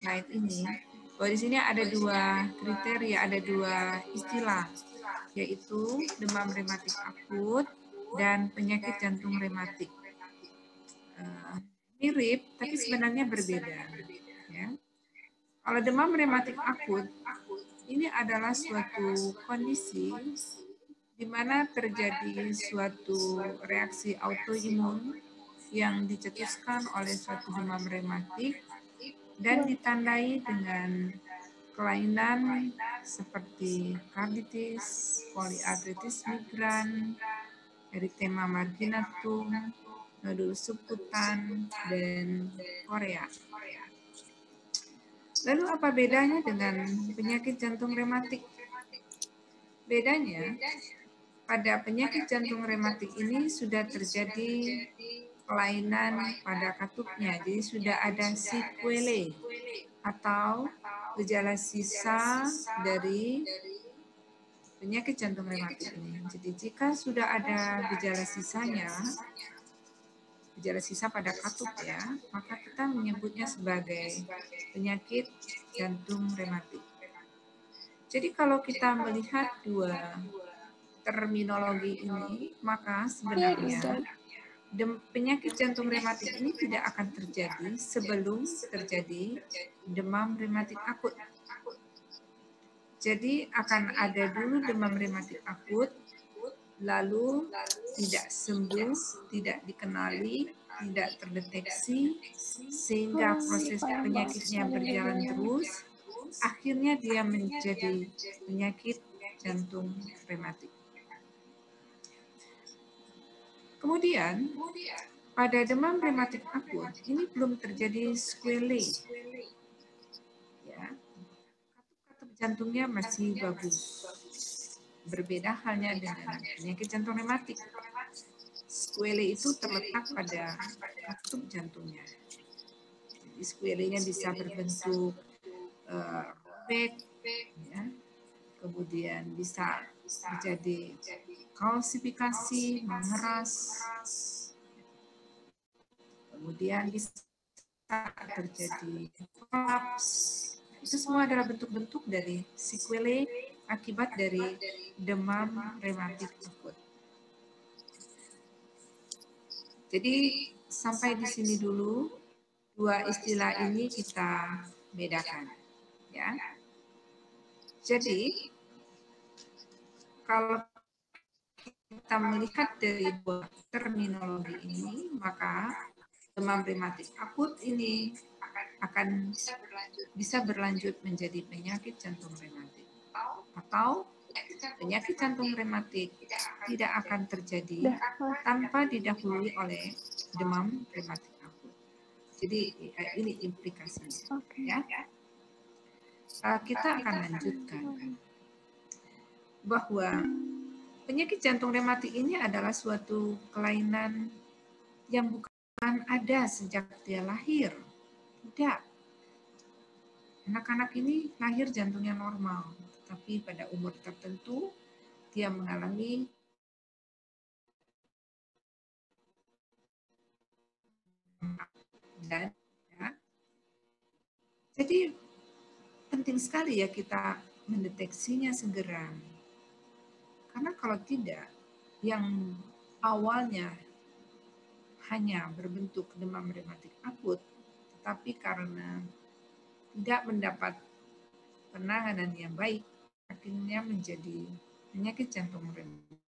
slide ini, bahwa di sini ada dua kriteria, ada dua istilah, yaitu demam rematik akut dan penyakit jantung rematik. Mirip, tapi sebenarnya berbeda. Ya. Kalau demam rematik akut, ini adalah suatu kondisi di mana terjadi suatu reaksi autoimun yang dicetuskan oleh suatu demam rematik dan ditandai dengan kelainan seperti karditis, poliartritis migran, erythema marginatum, nodul subkutan, dan korea. Lalu apa bedanya dengan penyakit jantung rematik? Bedanya, pada penyakit jantung rematik ini sudah terjadi kelainan pada katupnya, jadi sudah ada sequelae atau gejala sisa dari penyakit jantung rematik ini. Jadi jika sudah ada gejala sisanya, gejala sisa pada katup ya, maka kita menyebutnya sebagai penyakit jantung rematik. Jadi kalau kita melihat dua terminologi ini, maka sebenarnya penyakit jantung rematik ini tidak akan terjadi sebelum terjadi demam rematik akut. Jadi akan ada dulu demam rematik akut, lalu tidak sembuh, tidak dikenali, tidak terdeteksi, sehingga proses penyakitnya berjalan terus, akhirnya dia menjadi penyakit jantung rematik. Kemudian, pada demam rematik akut, ini belum terjadi sequelae. Ya, katup jantungnya masih bagus. Berbeda halnya dengan penyakit jantung rematik. Sequelae itu terletak pada katup jantungnya. Jadi sequelae-nya bisa berbentuk robek, ya. Kemudian bisa terjadi kalsifikasi, mengeras, kemudian bisa terjadi kolaps. Itu semua adalah bentuk-bentuk dari sequelae akibat dari demam rematik akut. Jadi sampai di sini dulu dua istilah ini kita bedakan, ya. Jadi kalau kita melihat dari dua terminologi ini, maka demam rematik akut ini akan bisa berlanjut menjadi penyakit jantung rematik, atau penyakit jantung rematik tidak akan terjadi tanpa didahului oleh demam rematik akut. Jadi ini implikasinya. Ya. Kita akan lanjutkan bahwa penyakit jantung rematik ini adalah suatu kelainan yang bukan ada sejak dia lahir. Tidak. Anak-anak ini lahir jantungnya normal, tapi pada umur tertentu dia mengalami dan ya. Jadi penting sekali ya kita mendeteksinya segera. Karena kalau tidak, yang awalnya hanya berbentuk demam rematik akut, tetapi karena tidak mendapat penanganan yang baik, akhirnya menjadi penyakit jantung rematik.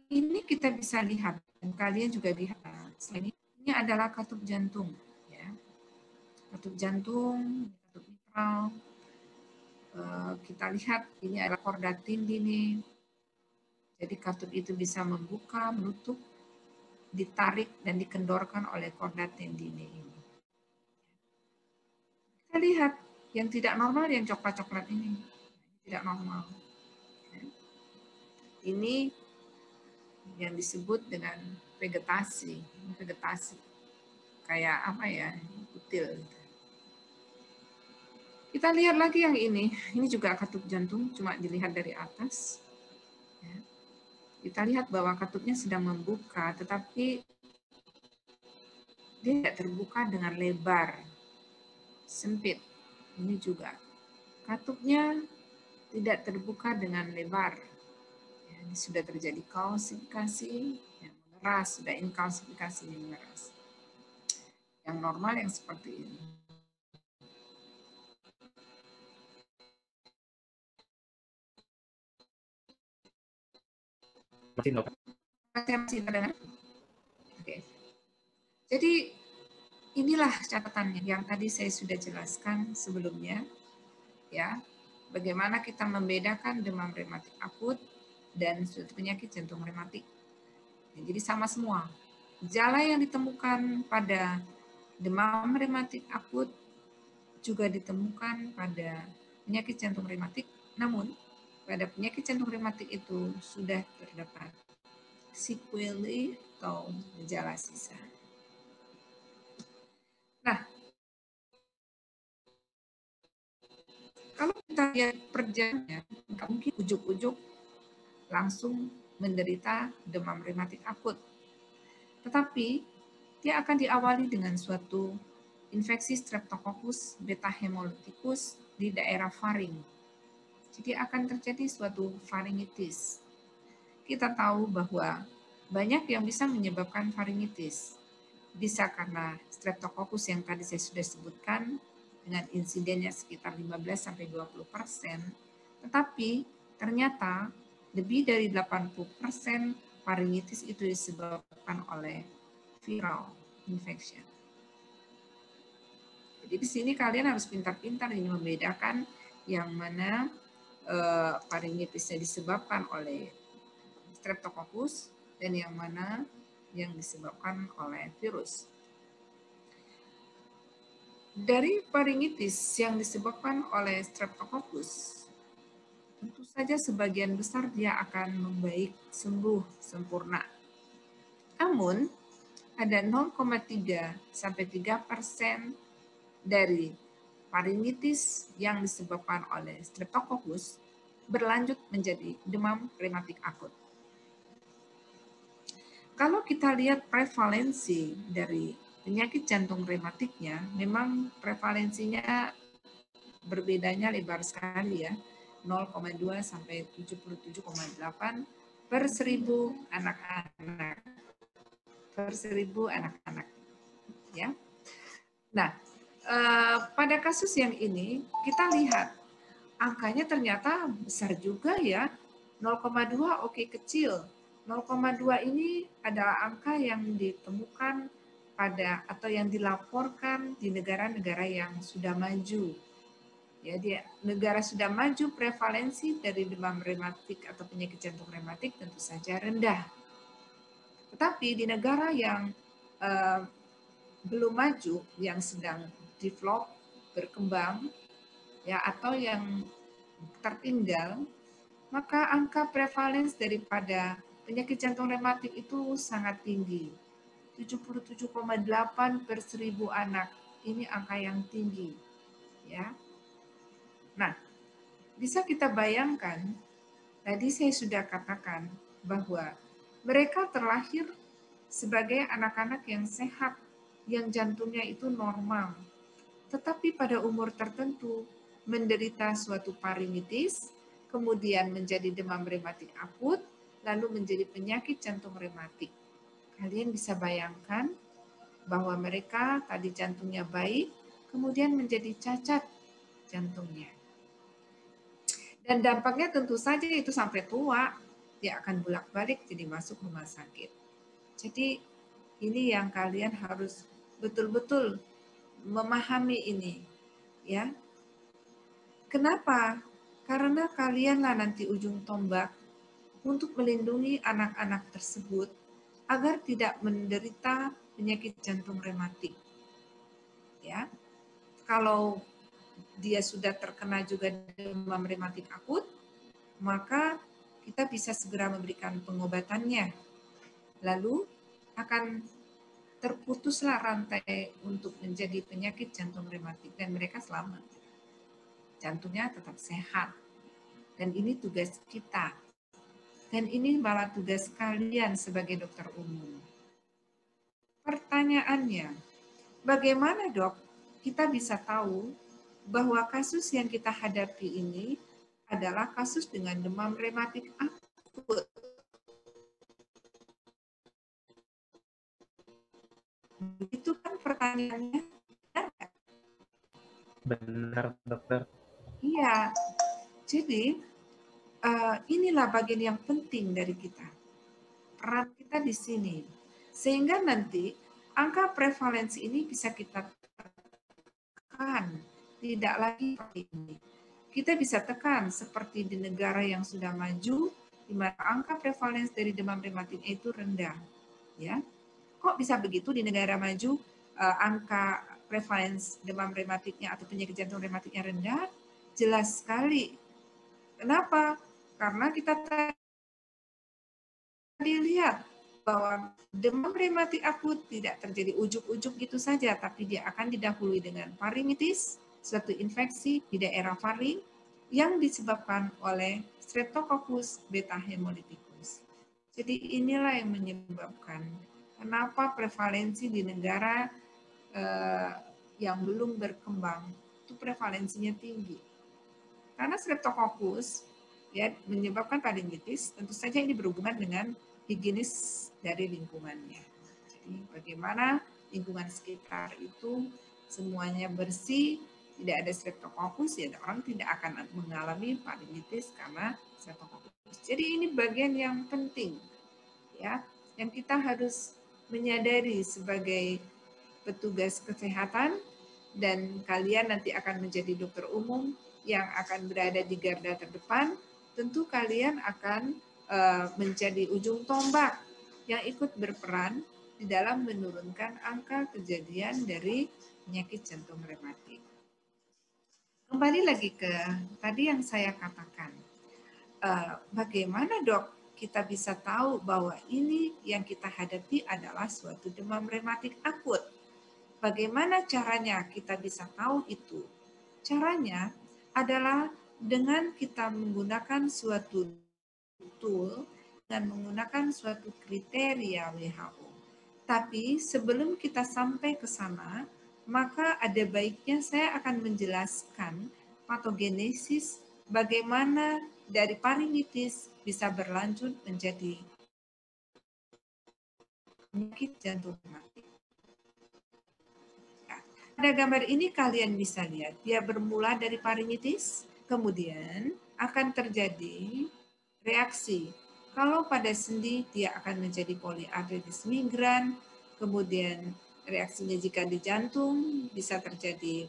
Ini kita bisa lihat, dan kalian juga lihat, ini adalah katup jantung. Ya. Katup jantung, katup mitral. Kita lihat ini adalah korda tendine. Jadi katup itu bisa membuka, menutup, ditarik dan dikendorkan oleh korda tendine ini. Kita lihat yang tidak normal yang coklat-coklat ini. Tidak normal. Ini yang disebut dengan vegetasi. Vegetasi. Kayak apa ya? Kutil. Kita lihat lagi yang ini. Ini juga katup jantung, cuma dilihat dari atas. Ya. Kita lihat bahwa katupnya sedang membuka, tetapi dia tidak terbuka dengan lebar, sempit. Ini juga. Katupnya tidak terbuka dengan lebar. Ya, ini sudah terjadi kalsifikasi, yang mengeras, sudah inkalsifikasi yang mengeras. Yang normal yang seperti ini. Masih terdengar? Oke. Jadi inilah catatannya yang tadi saya sudah jelaskan sebelumnya, ya. Bagaimana kita membedakan demam rematik akut dan suatu penyakit jantung rematik. Ya, jadi sama semua. Gejala yang ditemukan pada demam rematik akut juga ditemukan pada penyakit jantung rematik, namun pada penyakit jantung rematik itu sudah terdapat sequelae atau gejala sisa. Nah, kalau kita lihat perjalanannya, nggak mungkin ujuk-ujuk langsung menderita demam rematik akut. Tetapi dia akan diawali dengan suatu infeksi Streptococcus beta hemolyticus di daerah faring. Jadi akan terjadi suatu faringitis. Kita tahu bahwa banyak yang bisa menyebabkan faringitis. Bisa karena Streptococcus yang tadi saya sudah sebutkan dengan insidennya sekitar 15-20%, tetapi ternyata lebih dari 80% faringitis itu disebabkan oleh viral infection. Jadi di sini kalian harus pintar-pintar ini membedakan yang mana faringitisnya disebabkan oleh Streptococcus dan yang mana yang disebabkan oleh virus. Dari faringitis yang disebabkan oleh Streptococcus, tentu saja sebagian besar dia akan membaik sembuh sempurna. Namun, ada 0,3 sampai 3% dari faringitis yang disebabkan oleh Streptococcus berlanjut menjadi demam rematik akut. Kalau kita lihat prevalensi dari penyakit jantung rematiknya, memang prevalensinya berbedanya lebar sekali ya, 0,2 sampai 77,8 per 1000 anak-anak. Per 1000 anak-anak. Ya. Nah, pada kasus yang ini kita lihat angkanya ternyata besar juga ya, 0,2 oke kecil. 0,2 ini adalah angka yang ditemukan pada atau yang dilaporkan di negara-negara yang sudah maju. Ya, di negara sudah maju prevalensi dari demam rematik atau penyakit jantung rematik tentu saja rendah. Tetapi di negara yang belum maju, yang sedang develop, berkembang, ya atau yang tertinggal, maka angka prevalens daripada penyakit jantung rematik itu sangat tinggi. 77,8 per 1000 anak. Ini angka yang tinggi. Ya. Nah, bisa kita bayangkan, tadi saya sudah katakan bahwa mereka terlahir sebagai anak-anak yang sehat, yang jantungnya itu normal. Tetapi pada umur tertentu menderita suatu faringitis, kemudian menjadi demam rematik akut, lalu menjadi penyakit jantung rematik. Kalian bisa bayangkan bahwa mereka tadi jantungnya baik, kemudian menjadi cacat jantungnya. Dan dampaknya tentu saja itu sampai tua, dia akan bolak-balik jadi masuk rumah sakit. Jadi ini yang kalian harus betul-betul memahami ini, ya. Kenapa? Karena kalianlah nanti ujung tombak untuk melindungi anak-anak tersebut agar tidak menderita penyakit jantung rematik. Ya. Kalau dia sudah terkena juga demam rematik akut, maka kita bisa segera memberikan pengobatannya. Lalu akan terputuslah rantai untuk menjadi penyakit jantung rematik dan mereka selamat. Jantungnya tetap sehat. Dan ini tugas kita. Dan ini malah tugas kalian sebagai dokter umum. Pertanyaannya, bagaimana dok kita bisa tahu bahwa kasus yang kita hadapi ini adalah kasus dengan demam rematik akut? Itu kan pertanyaannya. Benar, dokter. Iya, jadi inilah bagian yang penting dari kita. Peran kita di sini. Sehingga nanti angka prevalensi ini bisa kita tekan. Tidak lagi seperti ini. Kita bisa tekan seperti di negara yang sudah maju, di mana angka prevalensi dari demam rematik itu rendah. Ya, kok bisa begitu di negara maju angka prevalensi demam rematiknya atau penyakit jantung rematiknya rendah? Jelas sekali. Kenapa? Karena kita tadi lihat bahwa demam rematik akut tidak terjadi ujuk-ujuk gitu saja, tapi dia akan didahului dengan faringitis, suatu infeksi di daerah faring yang disebabkan oleh Streptococcus beta hemolyticus. Jadi inilah yang menyebabkan kenapa prevalensi di negara yang belum berkembang itu prevalensinya tinggi. Karena Streptococcus ya menyebabkan faringitis, tentu saja ini berhubungan dengan higienis dari lingkungannya. Jadi bagaimana lingkungan sekitar itu semuanya bersih, tidak ada Streptococcus, ya orang tidak akan mengalami faringitis karena Streptococcus. Jadi ini bagian yang penting, ya, yang kita harus menyadari sebagai petugas kesehatan, dan kalian nanti akan menjadi dokter umum yang akan berada di garda terdepan. Tentu kalian akan menjadi ujung tombak yang ikut berperan di dalam menurunkan angka kejadian dari penyakit jantung rematik. Kembali lagi ke tadi yang saya katakan, bagaimana dok kita bisa tahu bahwa ini yang kita hadapi adalah suatu demam rematik akut? Bagaimana caranya kita bisa tahu itu? Caranya adalah dengan kita menggunakan suatu tool dan menggunakan suatu kriteria WHO. Tapi sebelum kita sampai ke sana, maka ada baiknya saya akan menjelaskan patogenesis bagaimana dari faringitis bisa berlanjut menjadi penyakit jantung rematik. Pada gambar ini kalian bisa lihat, dia bermula dari faringitis, kemudian akan terjadi reaksi. Kalau pada sendi, dia akan menjadi poliarteritis migran, kemudian reaksinya jika di jantung bisa terjadi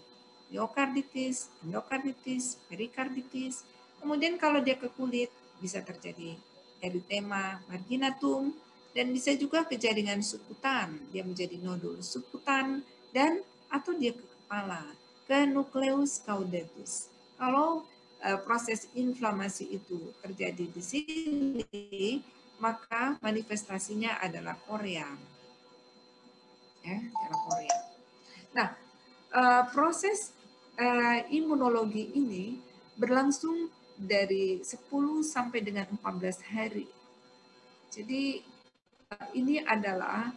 myokarditis, endokarditis, perikarditis, kemudian kalau dia ke kulit bisa terjadi eritema marginatum, dan bisa juga ke jaringan subkutan, dia menjadi nodul subkutan, dan atau dia ke kepala, ke nukleus caudatus. Kalau proses inflamasi itu terjadi di sini, maka manifestasinya adalah korea. Ya, adalah korea. Nah, proses imunologi ini berlangsung dari 10 sampai dengan 14 hari. Jadi ini adalah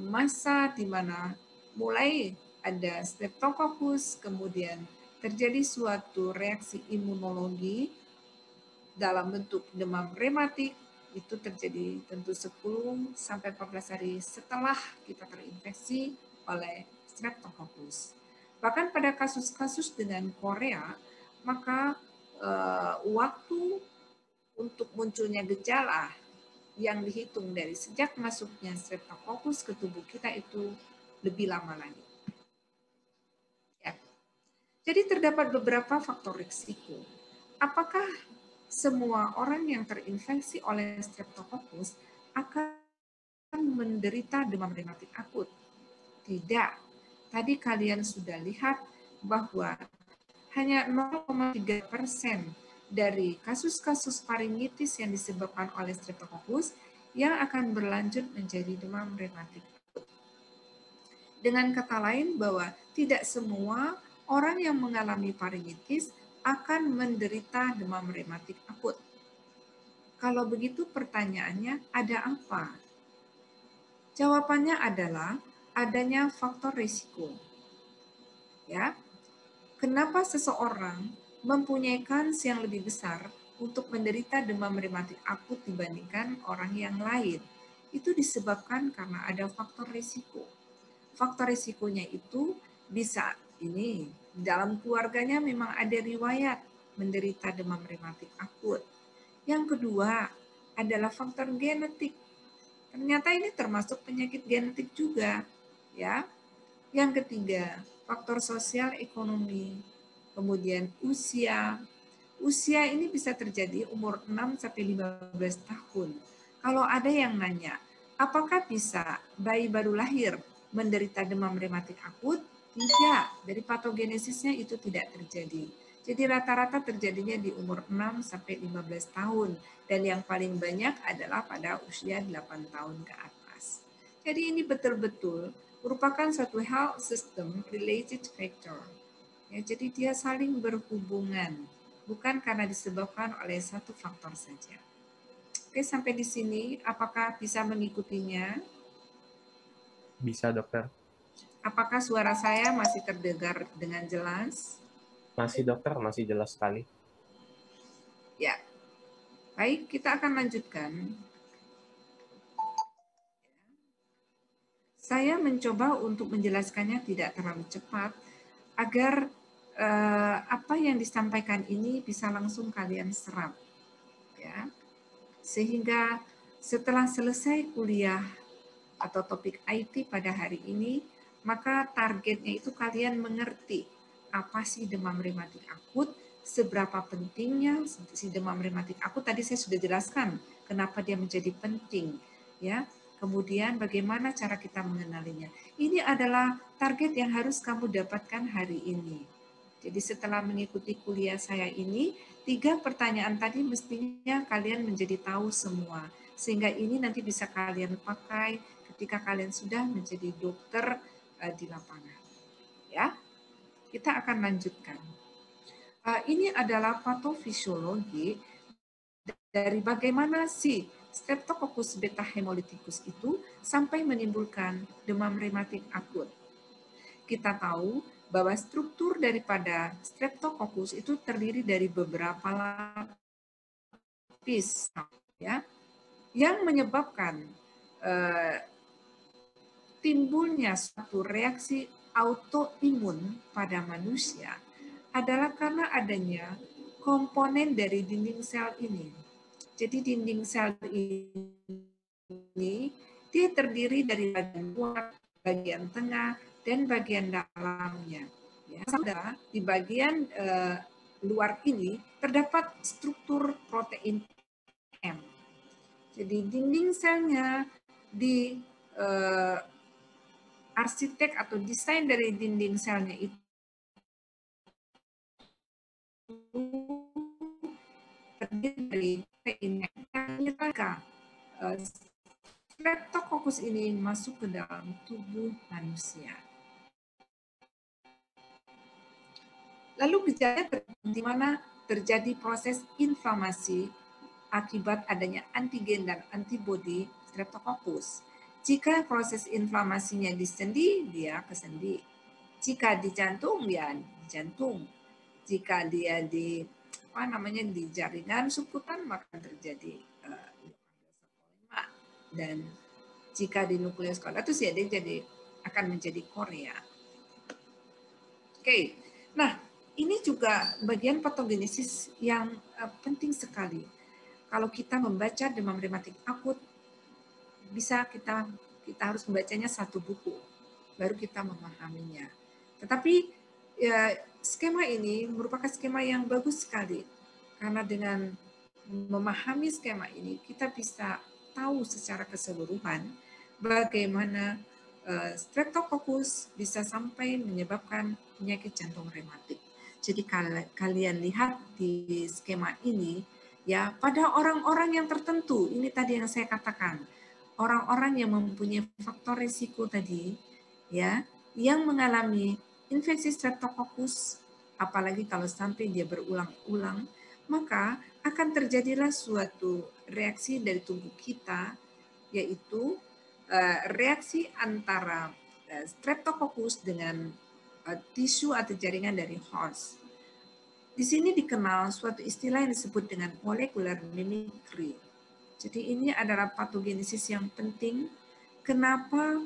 masa di mana mulai ada Streptococcus, kemudian terjadi suatu reaksi imunologi dalam bentuk demam rematik, itu terjadi tentu 10 sampai 14 hari setelah kita terinfeksi oleh Streptococcus. Bahkan pada kasus-kasus dengan Korea, maka waktu untuk munculnya gejala yang dihitung dari sejak masuknya Streptococcus ke tubuh kita itu lebih lama lagi. Ya. Jadi terdapat beberapa faktor risiko. Apakah semua orang yang terinfeksi oleh Streptococcus akan menderita demam rematik akut? Tidak. Tadi kalian sudah lihat bahwa hanya 0,3% dari kasus-kasus faringitis yang disebabkan oleh Streptococcus yang akan berlanjut menjadi demam rematik akut. Dengan kata lain bahwa tidak semua orang yang mengalami faringitis akan menderita demam rematik akut. Kalau begitu pertanyaannya, ada apa? Jawabannya adalah adanya faktor risiko. Ya, kenapa seseorang mempunyai kans yang lebih besar untuk menderita demam rematik akut dibandingkan orang yang lain? Itu disebabkan karena ada faktor risiko. Faktor risikonya itu bisa ini, dalam keluarganya memang ada riwayat menderita demam rematik akut. Yang kedua adalah faktor genetik. Ternyata ini termasuk penyakit genetik juga, ya. Yang ketiga, faktor sosial ekonomi. Kemudian usia. Usia ini bisa terjadi umur 6 sampai 15 tahun. Kalau ada yang nanya, apakah bisa bayi baru lahir menderita demam rematik akut? Tidak, dari patogenesisnya itu tidak terjadi. Jadi rata-rata terjadinya di umur 6 sampai 15 tahun dan yang paling banyak adalah pada usia 8 tahun ke atas. Jadi ini betul-betul merupakan suatu health system related factor. Ya, jadi dia saling berhubungan, bukan karena disebabkan oleh satu faktor saja. Oke, sampai di sini apakah bisa mengikutinya? Bisa, dokter. Apakah suara saya masih terdengar dengan jelas? Masih, dokter, masih jelas sekali. Ya, baik, kita akan lanjutkan. Saya mencoba untuk menjelaskannya tidak terlalu cepat agar apa yang disampaikan ini bisa langsung kalian serap, ya. Sehingga setelah selesai kuliah atau topik IT pada hari ini, maka targetnya itu kalian mengerti apa sih demam rematik akut, seberapa pentingnya si demam rematik akut. Tadi saya sudah jelaskan kenapa dia menjadi penting, ya. Kemudian bagaimana cara kita mengenalinya. Ini adalah target yang harus kamu dapatkan hari ini. Jadi setelah mengikuti kuliah saya ini, 3 pertanyaan tadi mestinya kalian menjadi tahu semua. Sehingga ini nanti bisa kalian pakai ketika kalian sudah menjadi dokter di lapangan. Ya, kita akan lanjutkan. Ini adalah patofisiologi dari bagaimana si Streptococcus beta hemolyticus itu sampai menimbulkan demam rematik akut. Kita tahu bahwa struktur daripada Streptococcus itu terdiri dari beberapa lapis, ya, yang menyebabkan timbulnya suatu reaksi autoimun pada manusia adalah karena adanya komponen dari dinding sel ini. Jadi dinding sel ini dia terdiri dari bagian luar, bagian tengah, dan bagian dalamnya. Ya, di bagian luar ini terdapat struktur protein M. Jadi dinding selnya di arsitek atau desain dari dinding selnya itu terdiri dari protein Streptococcus ini masuk ke dalam tubuh manusia. Lalu gejala di mana terjadi proses inflamasi akibat adanya antigen dan antibodi Streptococcus. Jika proses inflamasinya di sendi, dia ke sendi. Jika di jantung, ya di jantung. Jika dia di di jaringan suputan, maka terjadi dan jika di nukleus quadratus ya dia akan menjadi korea. Oke, nah ini juga bagian patogenesis yang penting sekali. Kalau kita membaca demam rematik akut, bisa kita harus membacanya satu buku, baru kita memahaminya. Tetapi ya, skema ini merupakan skema yang bagus sekali, karena dengan memahami skema ini kita bisa tahu secara keseluruhan bagaimana Streptococcus bisa sampai menyebabkan penyakit jantung rematik. Jadi kalian lihat di skema ini, ya pada orang-orang yang tertentu, ini tadi yang saya katakan, orang-orang yang mempunyai faktor risiko tadi, ya, yang mengalami infeksi Streptococcus, apalagi kalau sampai dia berulang-ulang, maka akan terjadilah suatu reaksi dari tubuh kita, yaitu reaksi antara Streptococcus dengan tisu atau jaringan dari host. Di sini dikenal suatu istilah yang disebut dengan molecular mimicry. Jadi ini adalah patogenesis yang penting. Kenapa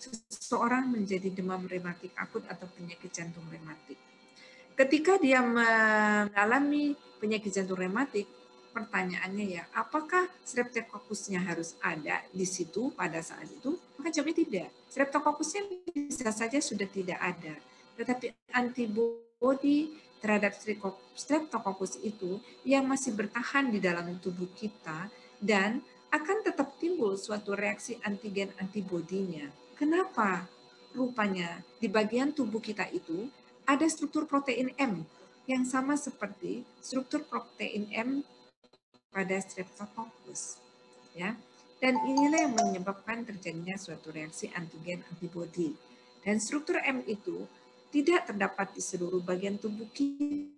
seseorang menjadi demam rematik akut atau penyakit jantung rematik? Ketika dia mengalami penyakit jantung rematik, pertanyaannya ya, apakah Streptococcusnya harus ada di situ pada saat itu? Maka jawabnya tidak. Streptococcusnya bisa saja sudah tidak ada. Tetapi antibodi terhadap Streptococcus itu yang masih bertahan di dalam tubuh kita dan akan tetap timbul suatu reaksi antigen antibodinya. Kenapa? Rupanya di bagian tubuh kita itu ada struktur protein M yang sama seperti struktur protein M pada Streptococcus, ya. Dan inilah yang menyebabkan terjadinya suatu reaksi antigen antibodi. Dan struktur M itu tidak terdapat di seluruh bagian tubuh kita,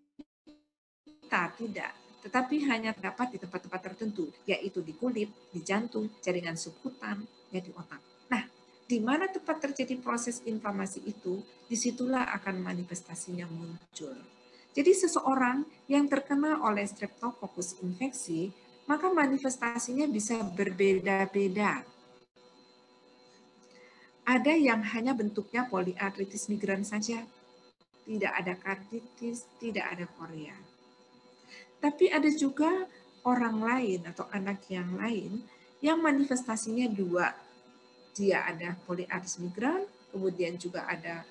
tidak. Tetapi hanya terdapat di tempat-tempat tertentu, yaitu di kulit, di jantung, jaringan subkutan, ya di otak. Nah, di mana tempat terjadi proses inflamasi itu, disitulah akan manifestasinya muncul. Jadi seseorang yang terkena oleh Streptococcus infeksi, maka manifestasinya bisa berbeda-beda. Ada yang hanya bentuknya poliartritis migrain saja, tidak ada karditis, tidak ada korea. Tapi ada juga orang lain atau anak yang lain yang manifestasinya dua. Dia ada poliartritis migrain, kemudian juga ada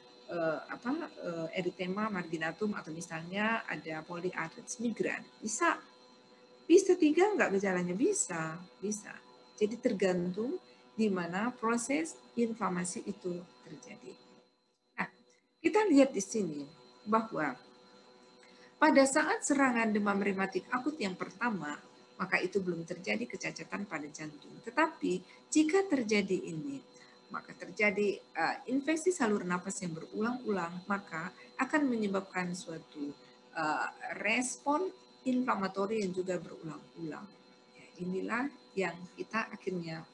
erythema marginatum atau misalnya ada poliartritis migrain. Bisa tiga enggak gejalanya? Bisa. Jadi tergantung di mana proses inflamasi itu terjadi. Nah, kita lihat di sini bahwa pada saat serangan demam rematik akut yang pertama, maka itu belum terjadi kecacatan pada jantung. Tetapi jika terjadi ini, maka terjadi infeksi saluran napas yang berulang-ulang, maka akan menyebabkan suatu respon inflamatori yang juga berulang-ulang. Ya, inilah yang kita akhirnya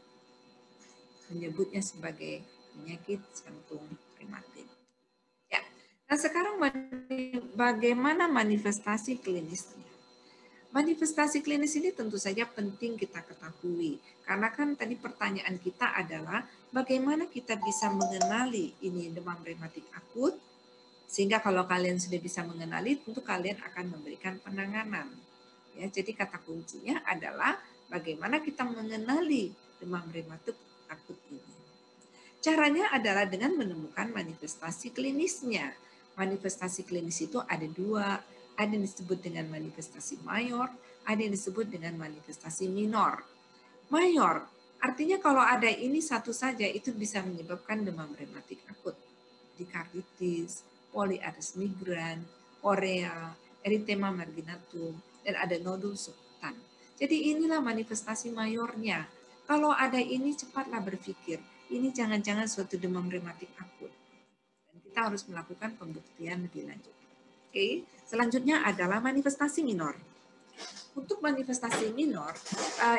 menyebutnya sebagai penyakit jantung rematik. Ya. Nah, sekarang bagaimana manifestasi klinisnya? Manifestasi klinis ini tentu saja penting kita ketahui. Karena kan tadi pertanyaan kita adalah bagaimana kita bisa mengenali ini demam rematik akut, sehingga kalau kalian sudah bisa mengenali, tentu kalian akan memberikan penanganan. Ya, jadi kata kuncinya adalah bagaimana kita mengenali demam rematik akut ini. Caranya adalah dengan menemukan manifestasi klinisnya. Manifestasi klinis itu ada dua, ada yang disebut dengan manifestasi mayor, ada yang disebut dengan manifestasi minor. Mayor, artinya kalau ada ini satu saja itu bisa menyebabkan demam rematik akut. Dikarditis, poliartritis migrain, korea, erythema marginatum, dan ada nodul subkutan. Jadi inilah manifestasi mayornya. Kalau ada ini cepatlah berpikir, ini jangan-jangan suatu demam rematik akut. Dan kita harus melakukan pembuktian lebih lanjut. Oke, selanjutnya adalah manifestasi minor. Untuk manifestasi minor,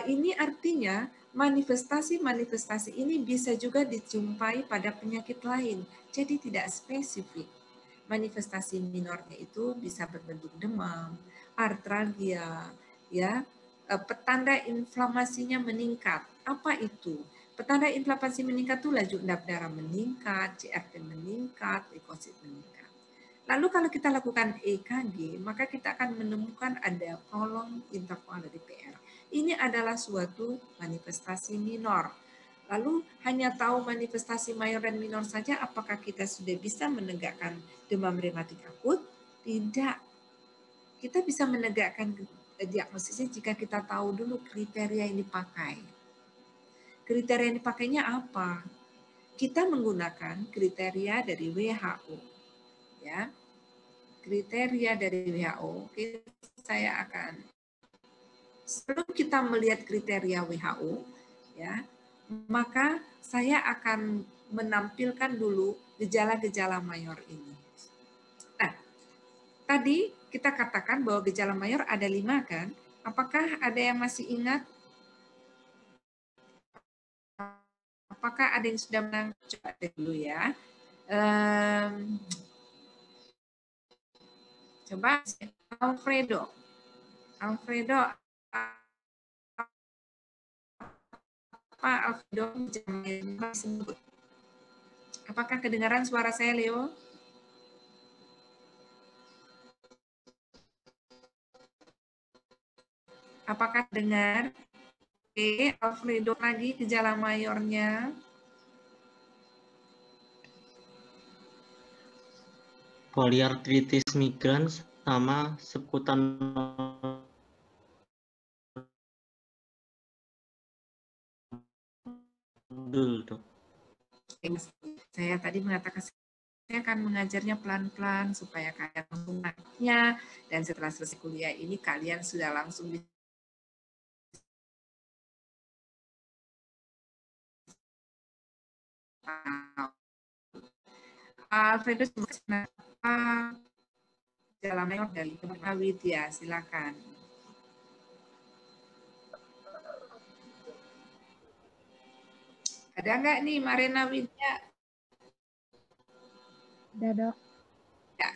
ini artinya manifestasi-manifestasi ini bisa juga dijumpai pada penyakit lain, jadi tidak spesifik. Manifestasi minornya itu bisa berbentuk demam, artralgia, ya, petanda inflamasinya meningkat. Apa itu? Petanda inflamasi meningkat itu laju darah meningkat, CRP meningkat, leukosit meningkat. Lalu kalau kita lakukan EKG, maka kita akan menemukan ada prolonged interval dari PR. Ini adalah suatu manifestasi minor. Lalu hanya tahu manifestasi mayor dan minor saja, apakah kita sudah bisa menegakkan demam rematik akut? Tidak. Kita bisa menegakkan diagnosisnya jika kita tahu dulu kriteria yang dipakai. Kriteria yang dipakainya apa? Kita menggunakan kriteria dari WHO. Ya, kriteria dari WHO, saya akan sebelum kita melihat kriteria WHO, ya, maka saya akan menampilkan dulu gejala-gejala mayor ini. Nah, tadi kita katakan bahwa gejala mayor ada 5 kan? Apakah ada yang masih ingat Apakah ada yang sudah menang? Coba dulu ya. Coba Alfredo. Alfredo, apa Alfredo disebut? Apakah kedengaran suara saya, Leo? Apakah dengar? Oke, Alfredo lagi gejala mayornya. Poliartritis migrans sama sekutan nodul, Dok. Saya tadi mengatakan saya akan mengajarnya pelan-pelan supaya kalian langsung nangkepnya, dan setelah selesai kuliah ini kalian sudah langsung bisa Alfredo kenapa gejala mayor dari Widya, silakan. Ada nggak nih Marena Widya? Ada, Dok. Ya.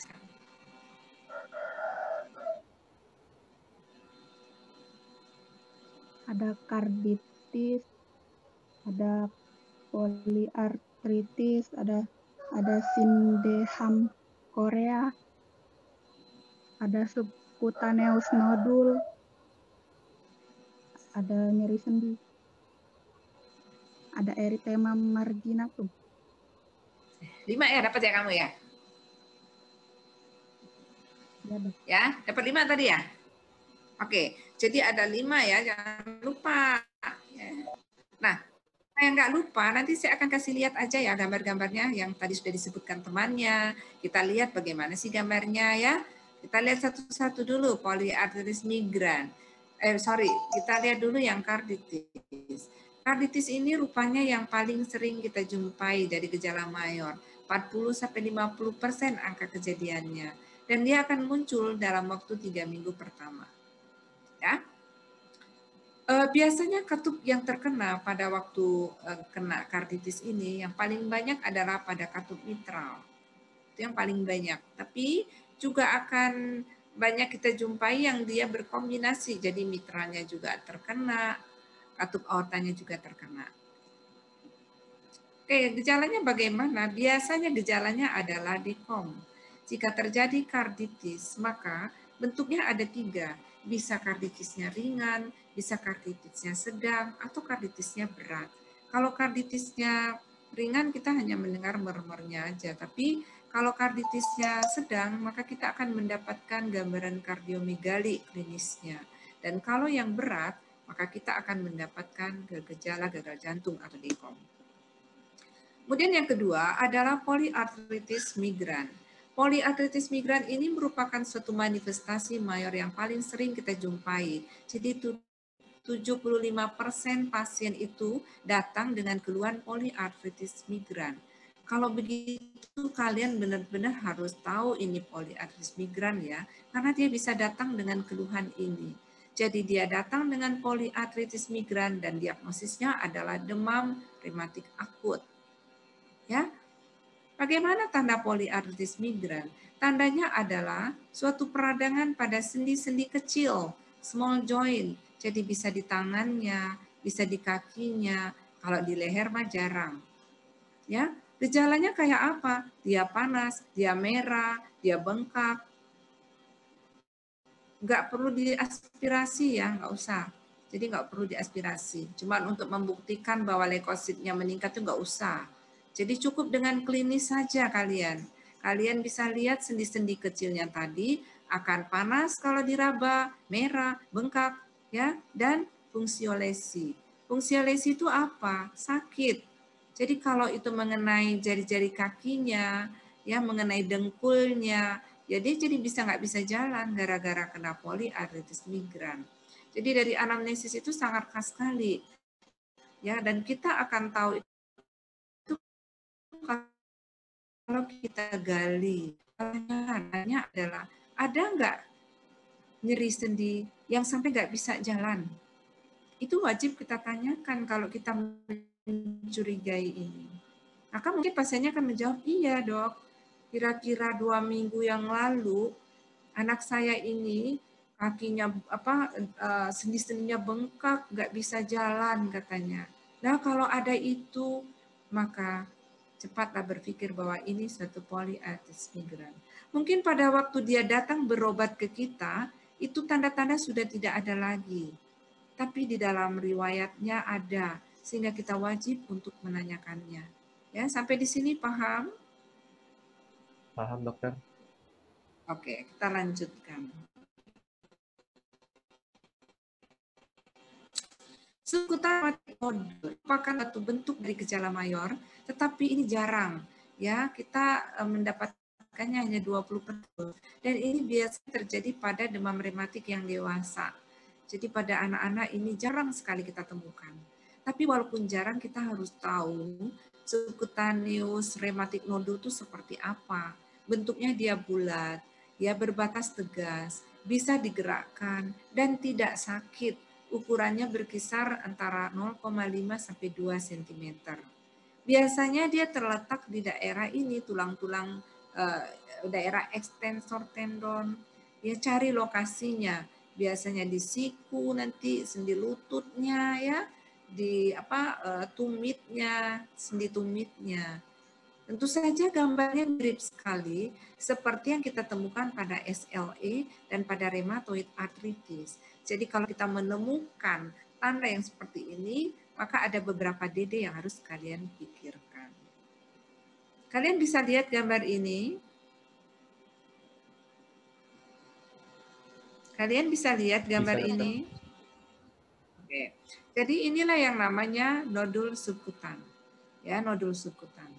Ada karditis, ada poliartritis, ada sindeham Korea, ada subcutaneous nodul, ada nyeri sendi, ada erythema marginatum. 5 ya dapat ya kamu ya? Ya, Dok. Ya, dapat 5 tadi ya? Oke, jadi ada 5 ya, jangan lupa. Nah, saya nggak lupa, nanti saya akan kasih lihat aja ya gambar-gambarnya yang tadi sudah disebutkan temannya. Kita lihat bagaimana sih gambarnya ya. Kita lihat satu-satu dulu, poliartritis migran. Kita lihat dulu yang karditis. Karditis ini rupanya yang paling sering kita jumpai dari gejala mayor. 40-50% angka kejadiannya. Dan dia akan muncul dalam waktu 3 minggu pertama. Ya. Biasanya katup yang terkena pada waktu kena karditis ini yang paling banyak adalah pada katup mitral. Itu yang paling banyak. Tapi juga akan banyak kita jumpai yang dia berkombinasi. Jadi mitralnya juga terkena, katup aortanya juga terkena. Oke, gejalanya bagaimana? Biasanya gejalanya adalah dekom. Jika terjadi karditis, maka bentuknya ada 3. Bisa karditisnya ringan, bisa karditisnya sedang, atau karditisnya berat. Kalau karditisnya ringan, kita hanya mendengar murmurnya aja. Tapi kalau karditisnya sedang, maka kita akan mendapatkan gambaran kardiomegali klinisnya. Dan kalau yang berat, maka kita akan mendapatkan gejala gagal jantung atau dekom. Kemudian yang kedua adalah poliartritis migran. Poliartritis migran ini merupakan suatu manifestasi mayor yang paling sering kita jumpai. Jadi 75% pasien itu datang dengan keluhan poliartritis migran. Kalau begitu kalian benar-benar harus tahu ini poliartritis migran ya, karena dia bisa datang dengan keluhan ini. Jadi dia datang dengan poliartritis migran dan diagnosisnya adalah demam rematik akut. Ya, bagaimana tanda poliartritis migran? Tandanya adalah suatu peradangan pada sendi-sendi kecil, small joint. Jadi bisa di tangannya, bisa di kakinya. Kalau di leher mah jarang. Ya, gejalanya kayak apa? Dia panas, dia merah, dia bengkak. Nggak perlu diaspirasi ya, nggak usah. Jadi nggak perlu diaspirasi. Cuma untuk membuktikan bahwa leukositnya meningkat itu nggak usah. Jadi cukup dengan klinis saja kalian. Kalian bisa lihat sendi-sendi kecilnya tadi akan panas kalau diraba, merah, bengkak, ya, dan fungsiolesi. Fungsiolesi itu apa? Sakit. Jadi kalau itu mengenai jari-jari kakinya, ya, mengenai dengkulnya, ya dia jadi nggak bisa jalan gara-gara kena poliartritis migran. Jadi dari anamnesis itu sangat khas sekali, ya, dan kita akan tahu itu kalau kita gali. Pertanyaannya adalah ada nggak nyeri sendi yang sampai nggak bisa jalan? Itu wajib kita tanyakan kalau kita mencurigai ini? Maka mungkin pasiennya akan menjawab, iya dok, kira-kira 2 minggu yang lalu anak saya ini kakinya sendi-sendinya bengkak, nggak bisa jalan katanya. Nah kalau ada itu, maka cepatlah berpikir bahwa ini suatu poliartritis migran. Mungkin pada waktu dia datang berobat ke kita, itu tanda-tanda sudah tidak ada lagi. Tapi di dalam riwayatnya ada, sehingga kita wajib untuk menanyakannya. Ya, sampai di sini paham? Paham, dokter? Oke, kita lanjutkan. Sekutan nodul merupakan satu bentuk dari gejala mayor, tetapi ini jarang. Ya, kita mendapatkannya hanya 20%. Dan ini biasanya terjadi pada demam rematik yang dewasa. Jadi pada anak-anak ini jarang sekali kita temukan. Tapi walaupun jarang, kita harus tahu subcutaneous rheumatic nodule itu seperti apa. Bentuknya dia bulat, ya berbatas tegas, bisa digerakkan, dan tidak sakit. Ukurannya berkisar antara 0,5 sampai 2 cm. Biasanya dia terletak di daerah ini, tulang-tulang daerah ekstensor tendon. Ya, cari lokasinya. Biasanya di siku, nanti sendi lututnya, ya, di tumitnya, sendi tumitnya. Tentu saja gambarnya mirip sekali seperti yang kita temukan pada SLE dan pada rheumatoid arthritis. Jadi kalau kita menemukan tanda yang seperti ini, maka ada beberapa DD yang harus kalian pikirkan. Kalian bisa lihat gambar ini. Kalian bisa lihat gambar Bisa, ini. Oke. Jadi inilah yang namanya nodul subkutan. Ya, nodul subkutan.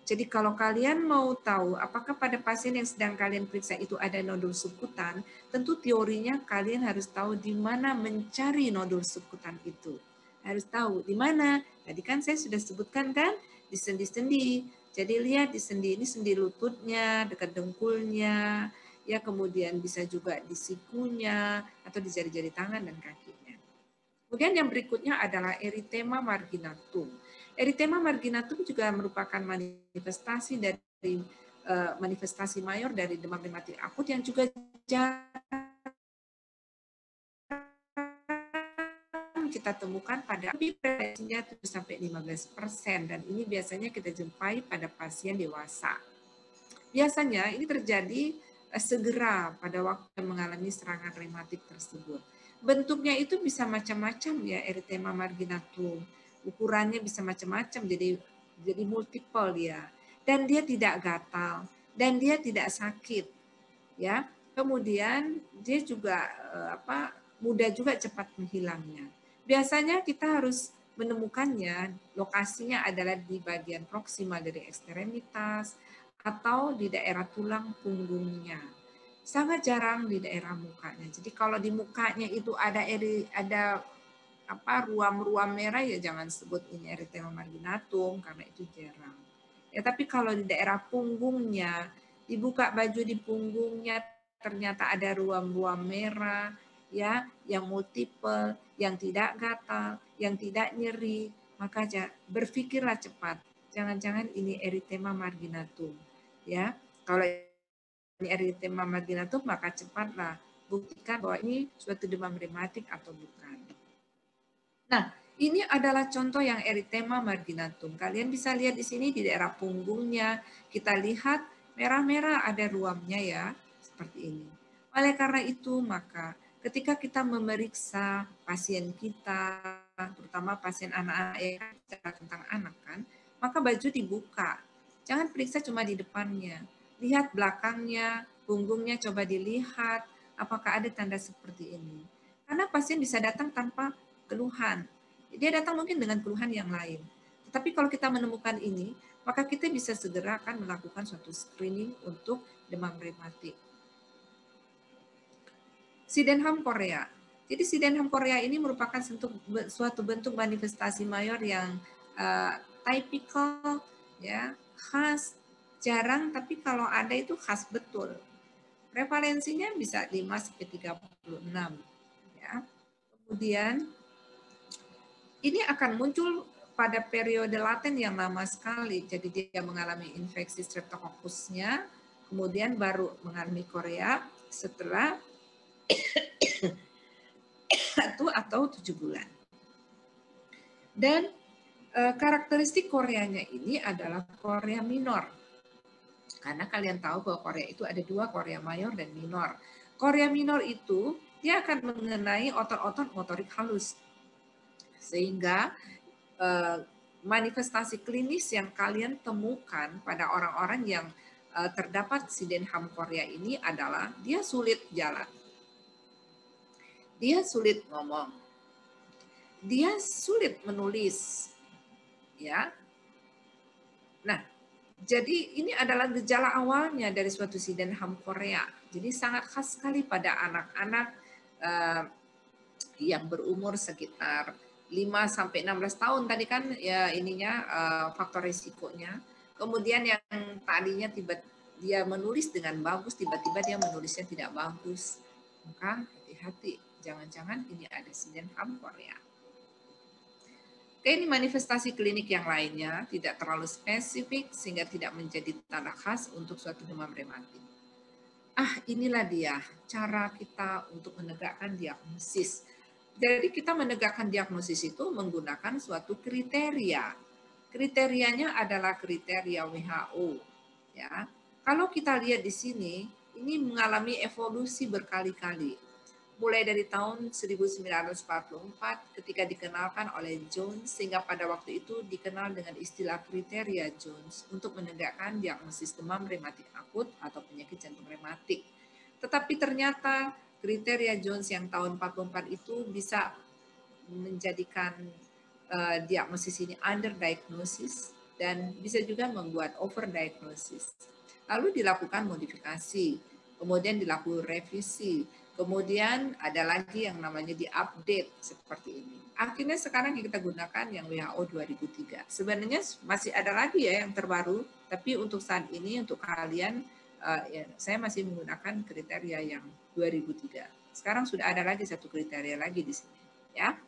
Jadi kalau kalian mau tahu apakah pada pasien yang sedang kalian periksa itu ada nodul subkutan, tentu teorinya kalian harus tahu di mana mencari nodul subkutan itu. Harus tahu di mana. Tadi kan saya sudah sebutkan kan, di sendi-sendi. Jadi lihat di sendi ini, sendi lututnya, dekat dengkulnya, ya kemudian bisa juga di sikunya atau di jari-jari tangan dan kakinya. Kemudian yang berikutnya adalah erythema marginatum. Erythema marginatum juga merupakan manifestasi dari manifestasi mayor dari demam rematik akut yang juga kita temukan pada prevalensinya 7-15% dan ini biasanya kita jumpai pada pasien dewasa. Biasanya ini terjadi segera pada waktu mengalami serangan rematik tersebut. Bentuknya itu bisa macam-macam ya, erythema marginatum. Ukurannya bisa macam-macam, jadi multiple dia. Dan dia tidak gatal dan dia tidak sakit. Ya. Kemudian dia juga mudah juga cepat menghilangnya. Biasanya kita harus menemukannya, lokasinya adalah di bagian proksimal dari ekstremitas atau di daerah tulang punggungnya. Sangat jarang di daerah mukanya. Jadi kalau di mukanya itu ada ruam-ruam merah, ya jangan sebut ini erythema marginatum karena itu jarang. Ya, tapi kalau di daerah punggungnya, dibuka baju di punggungnya ternyata ada ruam-ruam merah, ya, yang multiple, yang tidak gatal, yang tidak nyeri, maka berpikirlah cepat. Jangan-jangan ini erythema marginatum, ya. Kalau ini erythema marginatum, maka cepatlah buktikan bahwa ini suatu demam rematik atau bukan. Nah, ini adalah contoh yang erythema marginatum. Kalian bisa lihat di sini di daerah punggungnya, kita lihat merah-merah ada ruamnya ya, seperti ini. Oleh karena itu, maka ketika kita memeriksa pasien kita, terutama pasien anak-anak yang bicara tentang anak kan, maka baju dibuka. Jangan periksa cuma di depannya. Lihat belakangnya, punggungnya coba dilihat, apakah ada tanda seperti ini. Karena pasien bisa datang tanpa keluhan. Dia datang mungkin dengan keluhan yang lain. Tetapi kalau kita menemukan ini, maka kita bisa segera akan melakukan suatu screening untuk demam rematik. Sydenham Korea. Jadi Sydenham Korea ini merupakan suatu bentuk manifestasi mayor yang typical, ya, khas, jarang, tapi kalau ada itu khas betul. Prevalensinya bisa 5-36. Ya. Kemudian ini akan muncul pada periode laten yang lama sekali. Jadi dia mengalami infeksi streptococcusnya, kemudian baru mengalami korea setelah 1 atau 7 bulan. Dan karakteristik koreanya ini adalah korea minor. Karena kalian tahu bahwa korea itu ada 2, korea mayor dan minor. Korea minor itu dia akan mengenai otot-otot motorik halus. Sehingga manifestasi klinis yang kalian temukan pada orang-orang yang terdapat Sydenham korea ini adalah dia sulit jalan. Dia sulit ngomong. Dia sulit menulis. Ya. Nah, jadi ini adalah gejala awalnya dari suatu Sydenham korea. Jadi sangat khas sekali pada anak-anak yang berumur sekitar 5 sampai 16 tahun tadi kan ya ininya faktor risikonya. Kemudian yang tadinya dia menulis dengan bagus, tiba-tiba dia menulisnya tidak bagus. Maka hati-hati, jangan-jangan ini ada Sydenham korea. Oke, ini manifestasi klinik yang lainnya tidak terlalu spesifik sehingga tidak menjadi tanda khas untuk suatu demam rematik. Inilah dia cara kita untuk menegakkan diagnosis. Jadi kita menegakkan diagnosis itu menggunakan suatu kriteria. Kriterianya adalah kriteria WHO. Ya, kalau kita lihat di sini, ini mengalami evolusi berkali-kali. Mulai dari tahun 1944 ketika dikenalkan oleh Jones sehingga pada waktu itu dikenal dengan istilah kriteria Jones untuk menegakkan diagnosis demam rematik akut atau penyakit jantung rematik. Tetapi ternyata kriteria Jones yang tahun 44 itu bisa menjadikan diagnosis ini underdiagnosis dan bisa juga membuat overdiagnosis. Lalu dilakukan modifikasi, kemudian dilakukan revisi. Kemudian ada lagi yang namanya di-update seperti ini. Akhirnya sekarang kita gunakan yang WHO 2003. Sebenarnya masih ada lagi ya yang terbaru, tapi untuk saat ini untuk kalian saya masih menggunakan kriteria yang 2003. Sekarang sudah ada lagi satu kriteria lagi di sini, ya.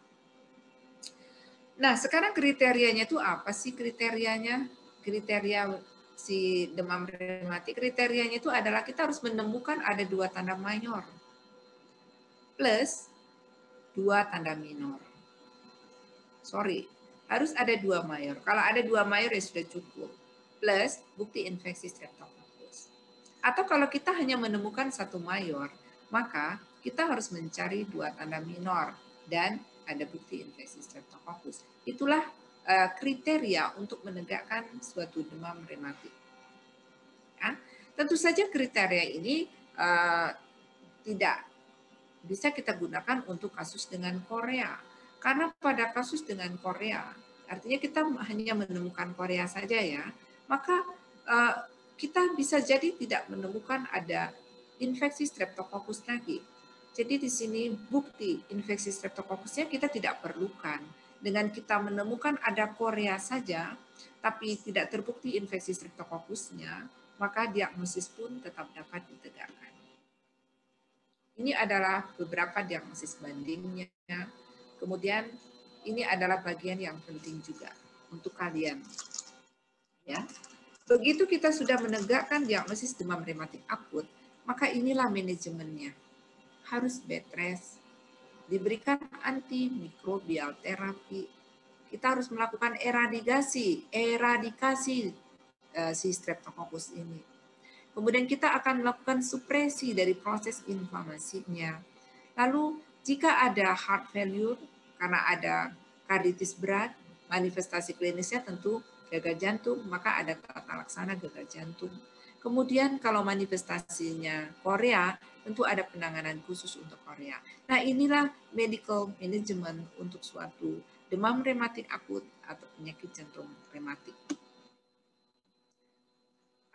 Nah, sekarang kriterianya itu apa sih kriterianya? Kriteria si demam rematik, kriterianya itu adalah kita harus menemukan ada 2 tanda mayor plus 2 tanda minor. Harus ada 2 mayor. Kalau ada 2 mayor ya sudah cukup. Plus bukti infeksi streptococcus. Atau kalau kita hanya menemukan 1 mayor, maka kita harus mencari 2 tanda minor dan ada bukti infeksi streptococcus. Itulah kriteria untuk menegakkan suatu demam rematik. Ya, tentu saja kriteria ini tidak bisa kita gunakan untuk kasus dengan Korea. Karena pada kasus dengan Korea, artinya kita hanya menemukan Korea saja ya, maka kita bisa jadi tidak menemukan ada infeksi streptococcus lagi. Jadi di sini bukti infeksi streptocockusnya kita tidak perlukan. Dengan kita menemukan ada Korea saja, tapi tidak terbukti infeksi streptocockusnya, maka diagnosis pun tetap dapat ditegakkan. Ini adalah beberapa diagnosis bandingnya. Kemudian ini adalah bagian yang penting juga untuk kalian. Ya. Begitu kita sudah menegakkan diagnosis demam rematik akut, maka inilah manajemennya. Harus bed rest, diberikan antimikrobial terapi. Kita harus melakukan eradikasi si streptococcus ini. Kemudian kita akan melakukan supresi dari proses inflamasinya. Lalu jika ada heart failure karena ada karditis berat, manifestasi klinisnya tentu gagal jantung, maka ada tata laksana gagal jantung. Kemudian kalau manifestasinya Korea, tentu ada penanganan khusus untuk Korea. Nah, inilah medical management untuk suatu demam rematik akut atau penyakit jantung rematik.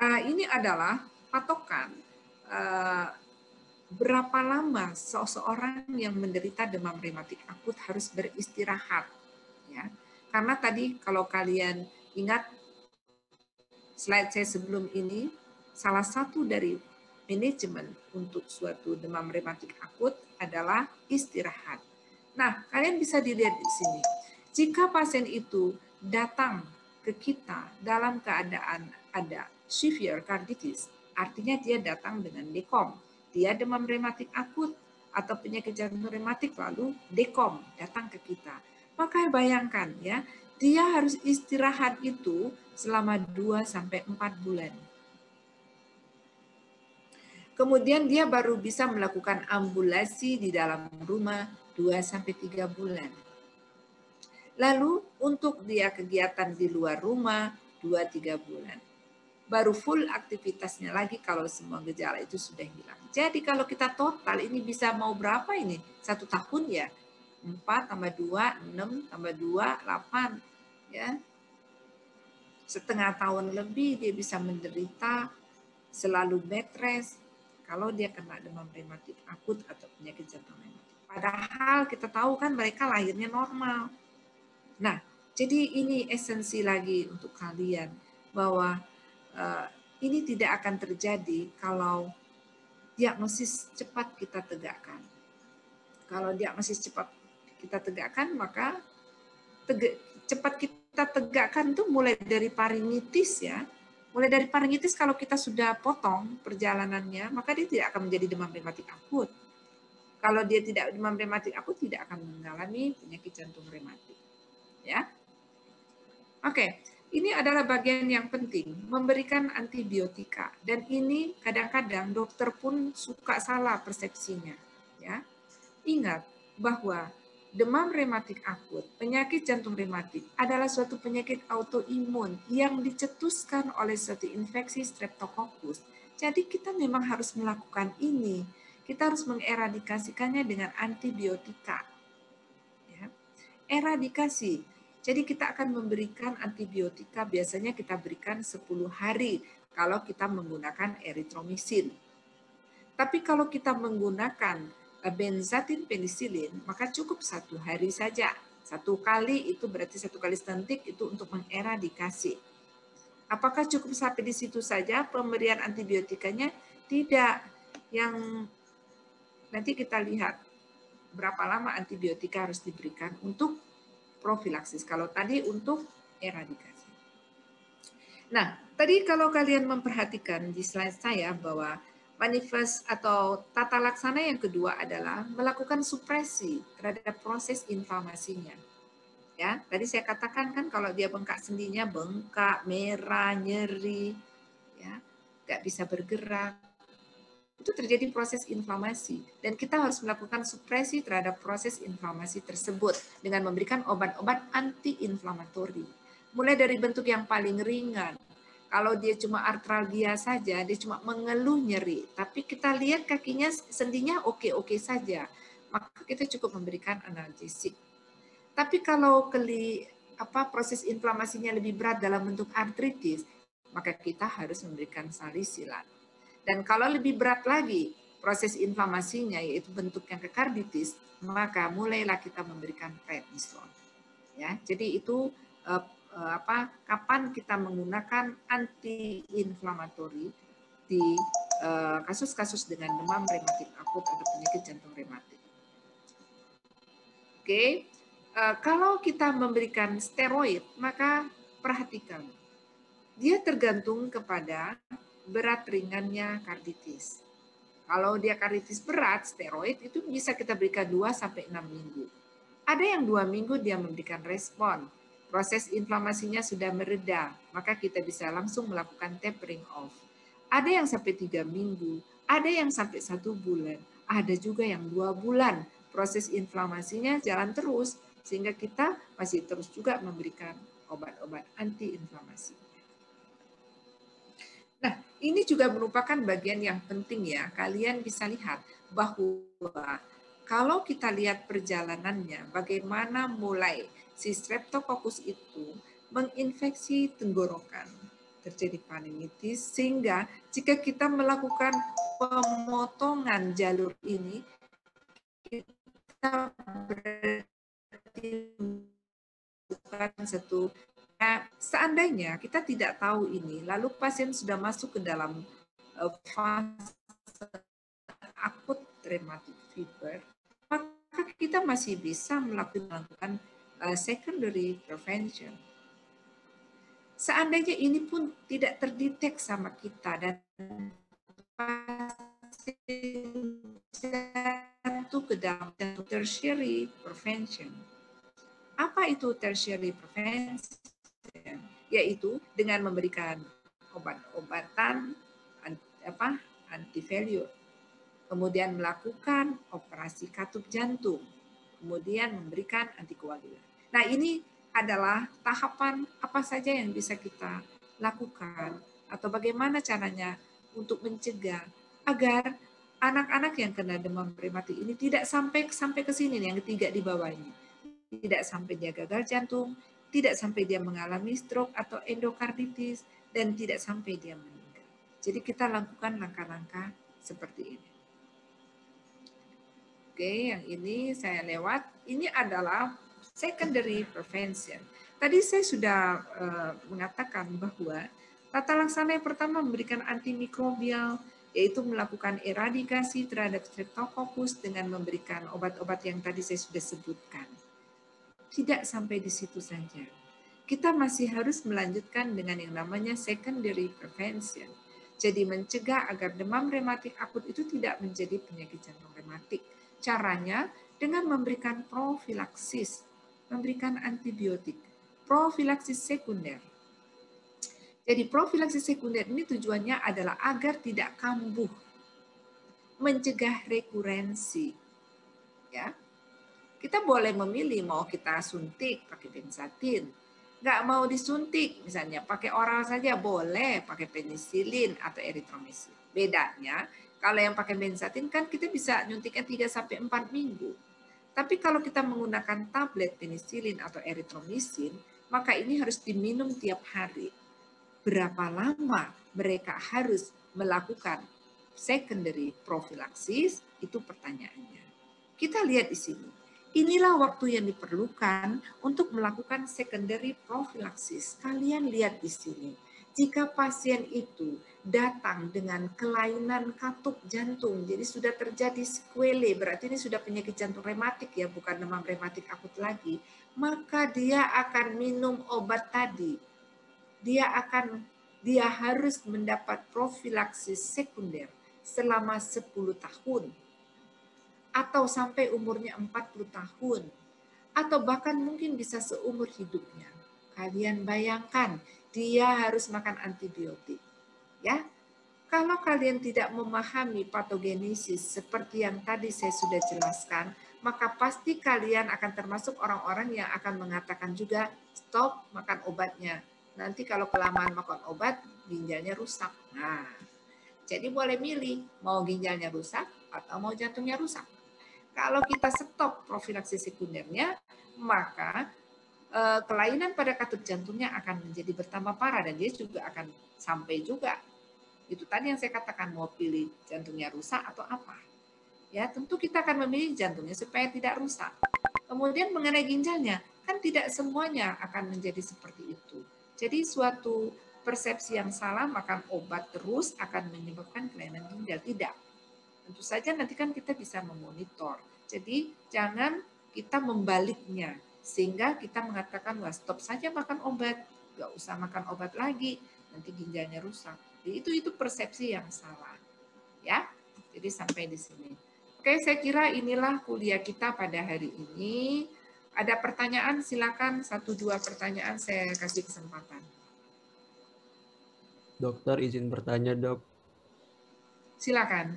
Ini adalah patokan berapa lama seseorang yang menderita demam rematik akut harus beristirahat. Ya. Karena tadi kalau kalian ingat slide saya sebelum ini, salah satu dari manajemen untuk suatu demam rematik akut adalah istirahat. Nah, kalian bisa dilihat di sini. Jika pasien itu datang ke kita dalam keadaan ada severe carditis, artinya dia datang dengan dekom. Dia demam rematik akut atau penyakit jantung rematik lalu dekom datang ke kita. Maka bayangkan ya, dia harus istirahat itu selama 2 sampai 4 bulan. Kemudian dia baru bisa melakukan ambulasi di dalam rumah 2 sampai 3 bulan. Lalu untuk dia kegiatan di luar rumah 2-3 bulan. Baru full aktivitasnya lagi kalau semua gejala itu sudah hilang. Jadi kalau kita total ini bisa mau berapa ini? 1 tahun ya? 4 tambah 2, 6 tambah 2, 8. Ya. Setengah tahun lebih dia bisa menderita selalu bed rest kalau dia kena demam rematik akut atau penyakit jantung rematik. Padahal kita tahu kan mereka lahirnya normal. Nah, jadi ini esensi lagi untuk kalian bahwa ini tidak akan terjadi kalau diagnosis cepat kita tegakkan. Kalau diagnosis cepat kita tegakkan, maka cepat kita tegakkan itu mulai dari faringitis ya. Mulai dari faringitis kalau kita sudah potong perjalanannya, maka dia tidak akan menjadi demam rematik akut. Kalau dia tidak demam rematik akut, tidak akan mengalami penyakit jantung rematik. Ya. Oke, ini adalah bagian yang penting, memberikan antibiotika. Dan ini kadang-kadang dokter pun suka salah persepsinya. Ya. Ingat bahwa demam rematik akut, penyakit jantung rematik adalah suatu penyakit autoimun yang dicetuskan oleh suatu infeksi Streptococcus. Jadi kita memang harus melakukan ini. Kita harus mengeradikasikannya dengan antibiotika. Ya. Eradikasi. Jadi kita akan memberikan antibiotika, biasanya kita berikan 10 hari kalau kita menggunakan erythromycin. Tapi kalau kita menggunakan benzathine penicillin, maka cukup 1 hari saja. 1 kali itu berarti 1 kali suntik itu untuk mengeradikasi. Apakah cukup sampai di situ saja pemberian antibiotikanya? Tidak. Yang nanti kita lihat berapa lama antibiotika harus diberikan untuk profilaksis. Kalau tadi untuk eradikasi. Nah, tadi kalau kalian memperhatikan di slide saya bahwa manifest atau tata laksana yang kedua adalah melakukan supresi terhadap proses inflamasinya. Ya, tadi saya katakan kan kalau dia bengkak sendinya bengkak, merah, nyeri, ya, nggak bisa bergerak. Itu terjadi proses inflamasi dan kita harus melakukan supresi terhadap proses inflamasi tersebut dengan memberikan obat-obat anti-inflamatori. Mulai dari bentuk yang paling ringan. Kalau dia cuma artralgia saja, dia cuma mengeluh nyeri. Tapi kita lihat kakinya, sendinya oke-oke saja. Maka kita cukup memberikan analgesik. Tapi kalau proses inflamasinya lebih berat dalam bentuk artritis, maka kita harus memberikan salisilat. Dan kalau lebih berat lagi proses inflamasinya, yaitu bentuk yang ke karditis, maka mulailah kita memberikan prednison. Ya, jadi itu kapan kita menggunakan anti-inflamatori di kasus-kasus dengan demam rematik akut atau penyakit jantung rematik. Oke, kalau kita memberikan steroid, maka perhatikan, dia tergantung kepada berat ringannya karditis. Kalau dia karditis berat, steroid itu bisa kita berikan 2-6 minggu. Ada yang 2 minggu dia memberikan respon. Proses inflamasinya sudah mereda, maka kita bisa langsung melakukan tapering off. Ada yang sampai 3 minggu, ada yang sampai 1 bulan, ada juga yang 2 bulan. Proses inflamasinya jalan terus, sehingga kita masih terus juga memberikan obat-obat anti-inflamasi. Nah, ini juga merupakan bagian yang penting ya. Kalian bisa lihat bahwa kalau kita lihat perjalanannya, bagaimana mulai si Streptococcus itu menginfeksi tenggorokan, terjadi faringitis, sehingga jika kita melakukan pemotongan jalur ini, kita berarti bukan satu. Nah, seandainya kita tidak tahu ini, lalu pasien sudah masuk ke dalam fase akut rheumatic fever, maka kita masih bisa melakukan secondary prevention. Seandainya ini pun tidak terdetek sama kita dan jatuh ke dalam tertiary prevention. Apa itu tertiary prevention? Yaitu dengan memberikan obat-obatan anti-failure, kemudian melakukan operasi katup jantung, kemudian memberikan antikoagulan. Nah, ini adalah tahapan apa saja yang bisa kita lakukan atau bagaimana caranya untuk mencegah agar anak-anak yang kena demam rematik ini tidak sampai ke sini yang ketiga di bawah ini. Tidak sampai dia gagal jantung, tidak sampai dia mengalami stroke atau endokarditis, dan tidak sampai dia meninggal. Jadi kita lakukan langkah-langkah seperti ini. Oke, yang ini saya lewat. Ini adalah secondary prevention. Tadi saya sudah mengatakan bahwa tata laksana yang pertama memberikan antimikrobial, yaitu melakukan eradikasi terhadap Streptococcus dengan memberikan obat-obat yang tadi saya sudah sebutkan. Tidak sampai di situ saja. Kita masih harus melanjutkan dengan yang namanya secondary prevention. Jadi mencegah agar demam rematik akut itu tidak menjadi penyakit jantung rematik. Caranya dengan memberikan profilaksis, memberikan antibiotik, profilaksis sekunder. Jadi profilaksis sekunder ini tujuannya adalah agar tidak kambuh, mencegah rekurensi. Ya, kita boleh memilih mau kita suntik pakai benzatin, nggak mau disuntik misalnya pakai oral saja boleh, pakai penisilin atau eritromisin. Bedanya kalau yang pakai benzatin kan kita bisa nyuntiknya 3-4 minggu. Tapi kalau kita menggunakan tablet penisilin atau eritromisin, maka ini harus diminum tiap hari. Berapa lama mereka harus melakukan secondary prophylaxis? Itu pertanyaannya. Kita lihat di sini. Inilah waktu yang diperlukan untuk melakukan secondary prophylaxis. Kalian lihat di sini. Jika pasien itu datang dengan kelainan katup jantung, jadi sudah terjadi sequelae, berarti ini sudah penyakit jantung rematik ya, bukan demam rematik akut lagi, maka dia akan minum obat tadi. Dia harus mendapat profilaksis sekunder selama 10 tahun. Atau sampai umurnya 40 tahun. Atau bahkan mungkin bisa seumur hidupnya. Kalian bayangkan, dia harus makan antibiotik. Ya, kalau kalian tidak memahami patogenesis seperti yang tadi saya sudah jelaskan, maka pasti kalian akan termasuk orang-orang yang akan mengatakan juga stop makan obatnya. Nanti kalau kelamaan makan obat, ginjalnya rusak. Nah, jadi boleh milih mau ginjalnya rusak atau mau jantungnya rusak. Kalau kita stop profilaksis sekundernya, maka kelainan pada katup jantungnya akan menjadi bertambah parah dan dia juga akan sampai juga. Itu tadi yang saya katakan, mau pilih jantungnya rusak atau apa. Ya, tentu kita akan memilih jantungnya supaya tidak rusak. Kemudian mengenai ginjalnya, kan tidak semuanya akan menjadi seperti itu. Jadi suatu persepsi yang salah, makan obat terus akan menyebabkan kelainan ginjal. Tidak. Tentu saja nanti kan kita bisa memonitor. Jadi jangan kita membaliknya. Sehingga kita mengatakan, wah stop saja makan obat. Nggak usah makan obat lagi. Nanti ginjalnya rusak. Jadi itu persepsi yang salah. Ya, jadi sampai di sini. Oke, saya kira inilah kuliah kita pada hari ini. Ada pertanyaan, silakan 1-2 pertanyaan saya kasih kesempatan. Dokter izin bertanya, Dok. Silakan.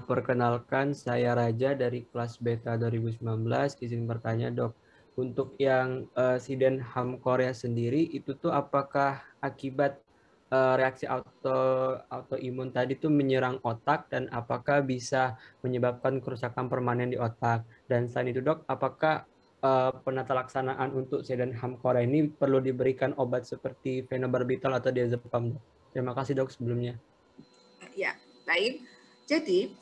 Perkenalkan, saya Raja dari kelas Beta 2019. Izin bertanya, Dok. Untuk yang Sydenham Korea sendiri, itu tuh apakah akibat reaksi autoimun tadi tuh menyerang otak dan apakah bisa menyebabkan kerusakan permanen di otak? Dan selain itu, Dok, apakah penata laksanaan untuk Sydenham Korea ini perlu diberikan obat seperti phenobarbital atau diazepam, Dok? Terima kasih, Dok, sebelumnya. Ya, baik. Jadi,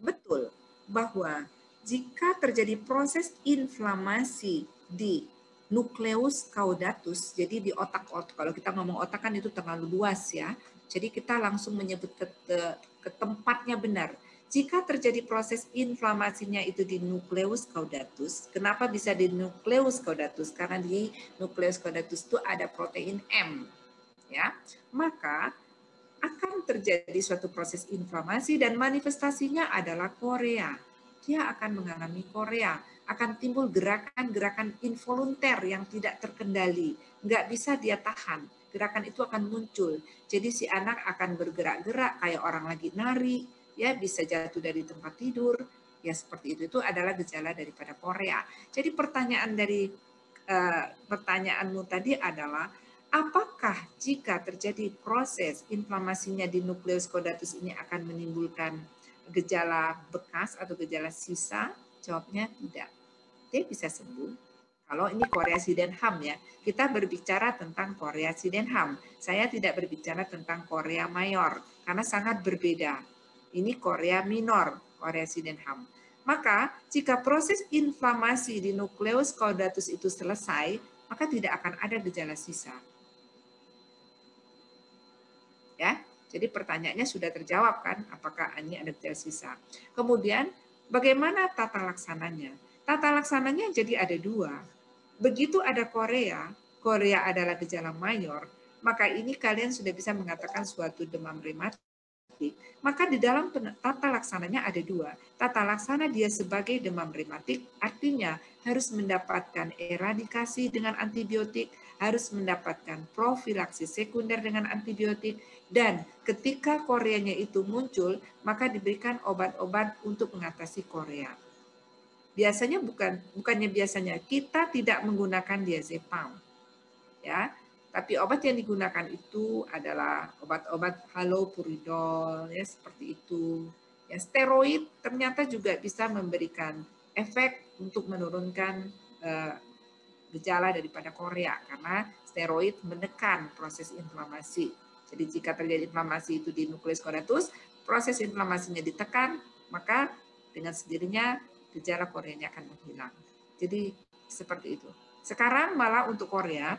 betul bahwa jika terjadi proses inflamasi di nukleus caudatus, jadi di otak, kalau kita ngomong otak kan itu terlalu luas ya, jadi kita langsung menyebut ke tempatnya benar. Jika terjadi proses inflamasinya itu di nukleus caudatus, kenapa bisa di nukleus caudatus? Karena di nukleus caudatus itu ada protein M, ya. Maka akan terjadi suatu proses inflamasi dan manifestasinya adalah korea. Dia akan mengalami korea, akan timbul gerakan-gerakan involunter yang tidak terkendali, nggak bisa dia tahan. Gerakan itu akan muncul. Jadi si anak akan bergerak-gerak kayak orang lagi nari, ya bisa jatuh dari tempat tidur, ya seperti itu. Itu adalah gejala daripada korea. Jadi pertanyaanmu tadi adalah, apakah jika terjadi proses inflamasinya di nukleus caudatus ini akan menimbulkan gejala bekas atau gejala sisa? Jawabnya tidak. Dia bisa sembuh. Kalau ini korea Sydenham ya, kita berbicara tentang korea Sydenham. Saya tidak berbicara tentang korea mayor karena sangat berbeda. Ini korea minor, korea Sydenham. Maka jika proses inflamasi di nukleus caudatus itu selesai, maka tidak akan ada gejala sisa. Ya, jadi pertanyaannya sudah terjawab kan, apakah ini ada gejala sisa. Kemudian bagaimana tata laksananya? Tata laksananya jadi ada dua. Begitu ada korea adalah gejala mayor, maka ini kalian sudah bisa mengatakan suatu demam rematik. Maka di dalam tata laksananya ada dua. Tata laksana dia sebagai demam rematik, artinya harus mendapatkan eradikasi dengan antibiotik, harus mendapatkan profilaksis sekunder dengan antibiotik, dan ketika koreanya itu muncul, maka diberikan obat-obat untuk mengatasi korea. Biasanya bukannya biasanya kita tidak menggunakan diazepam, ya. Tapi obat yang digunakan itu adalah obat-obat halopuridol, ya seperti itu. Ya, steroid ternyata juga bisa memberikan efek untuk menurunkan gejala daripada korea karena steroid menekan proses inflamasi. Jadi jika terjadi inflamasi itu di nukleus caudatus, proses inflamasinya ditekan, maka dengan sendirinya gejala koreanya akan menghilang. Jadi seperti itu. Sekarang malah untuk korea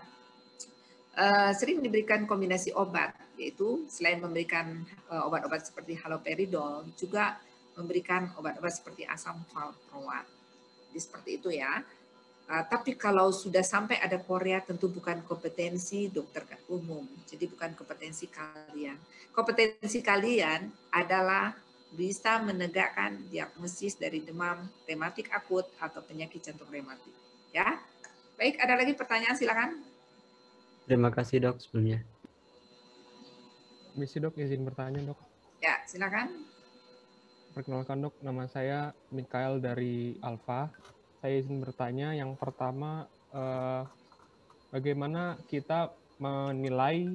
sering diberikan kombinasi obat, yaitu selain memberikan obat-obat seperti haloperidol, juga memberikan obat-obat seperti asam valproat. Jadi seperti itu ya. Tapi kalau sudah sampai ada korea tentu bukan kompetensi dokter umum, jadi bukan kompetensi kalian. Kompetensi kalian adalah bisa menegakkan diagnosis dari demam rematik akut atau penyakit jantung rematik. Ya, baik. Ada lagi pertanyaan? Silakan. Terima kasih dok sebelumnya. Misi dok, izin bertanya dok. Ya, silakan. Perkenalkan dok, nama saya Mikael dari Alfa. Saya izin bertanya, yang pertama, bagaimana kita menilai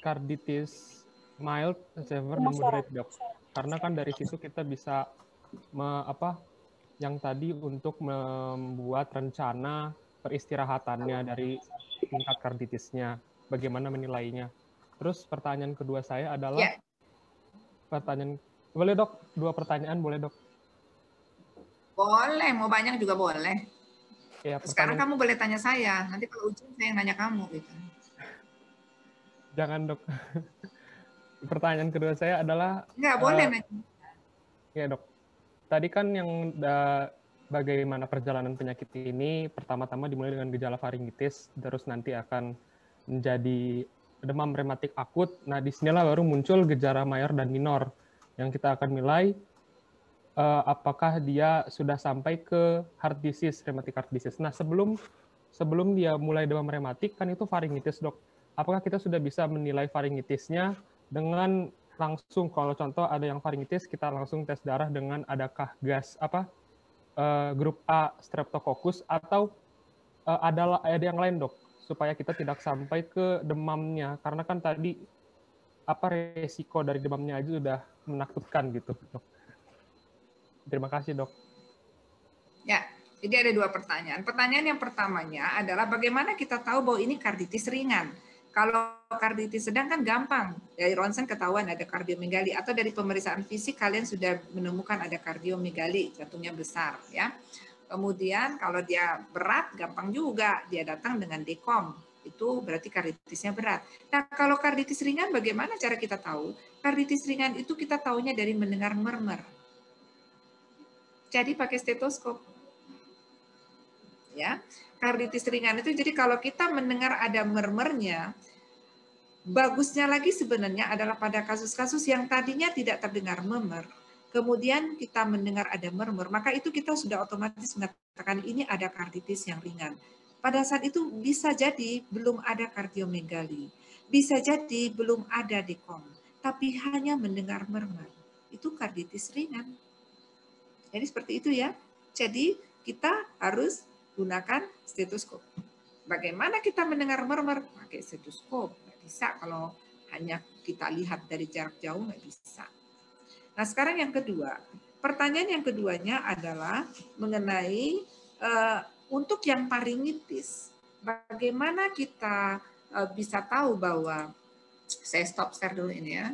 carditis mild, severe, dan moderate dok? Karena kan dari situ kita bisa yang tadi untuk membuat rencana peristirahatannya dari tingkat karditisnya, bagaimana menilainya. Terus pertanyaan kedua saya adalah, boleh dok, 2 pertanyaan boleh dok? Boleh, mau banyak juga boleh. Ya, sekarang kamu boleh tanya saya, nanti kalau ujung saya yang nanya kamu gitu. Jangan dok. Pertanyaan kedua saya adalah, enggak boleh nanya. Ya dok, tadi kan yang bagaimana perjalanan penyakit ini, pertama-tama dimulai dengan gejala faringitis, terus nanti akan menjadi demam rematik akut. Nah, disinilah baru muncul gejala mayor dan minor, yang kita akan nilai apakah dia sudah sampai ke heart disease, rheumatic heart disease. Nah, sebelum dia mulai demam rematik, kan itu faringitis dok. Apakah kita sudah bisa menilai faringitisnya dengan langsung, kalau contoh ada yang faringitis, kita langsung tes darah dengan adakah gas grup A streptococcus, atau ada yang lain dok, supaya kita tidak sampai ke demamnya, karena kan tadi resiko dari demamnya aja sudah menakutkan gitu dok. Terima kasih dok. Ya, jadi ada 2 pertanyaan. Pertanyaan yang pertamanya adalah bagaimana kita tahu bahwa ini karditis ringan. Kalau karditis sedang kan gampang, dari ronsen ketahuan ada kardiomegali, atau dari pemeriksaan fisik kalian sudah menemukan ada kardiomegali, jantungnya besar ya. Kemudian kalau dia berat gampang juga, dia datang dengan dekom Itu berarti karditisnya berat. Nah, kalau karditis ringan bagaimana cara kita tahu? Karditis ringan itu kita tahunya dari mendengar murmur. Jadi pakai stetoskop. Ya, karditis ringan itu jadi kalau kita mendengar ada murmurnya, bagusnya lagi sebenarnya adalah pada kasus-kasus yang tadinya tidak terdengar murmur, kemudian kita mendengar ada murmur, maka itu kita sudah otomatis mengatakan ini ada karditis yang ringan. Pada saat itu bisa jadi belum ada kardiomegali, bisa jadi belum ada dekom, tapi hanya mendengar murmur. Itu karditis ringan. Jadi seperti itu ya. Jadi kita harus gunakan stetoskop. Bagaimana kita mendengar murmur? Pakai stetoskop. Nggak bisa kalau hanya kita lihat dari jarak jauh, nggak bisa. Nah sekarang yang kedua. Pertanyaan yang keduanya adalah mengenai untuk yang faringitis. Bagaimana kita bisa tahu bahwa, saya stop share dulu ini ya.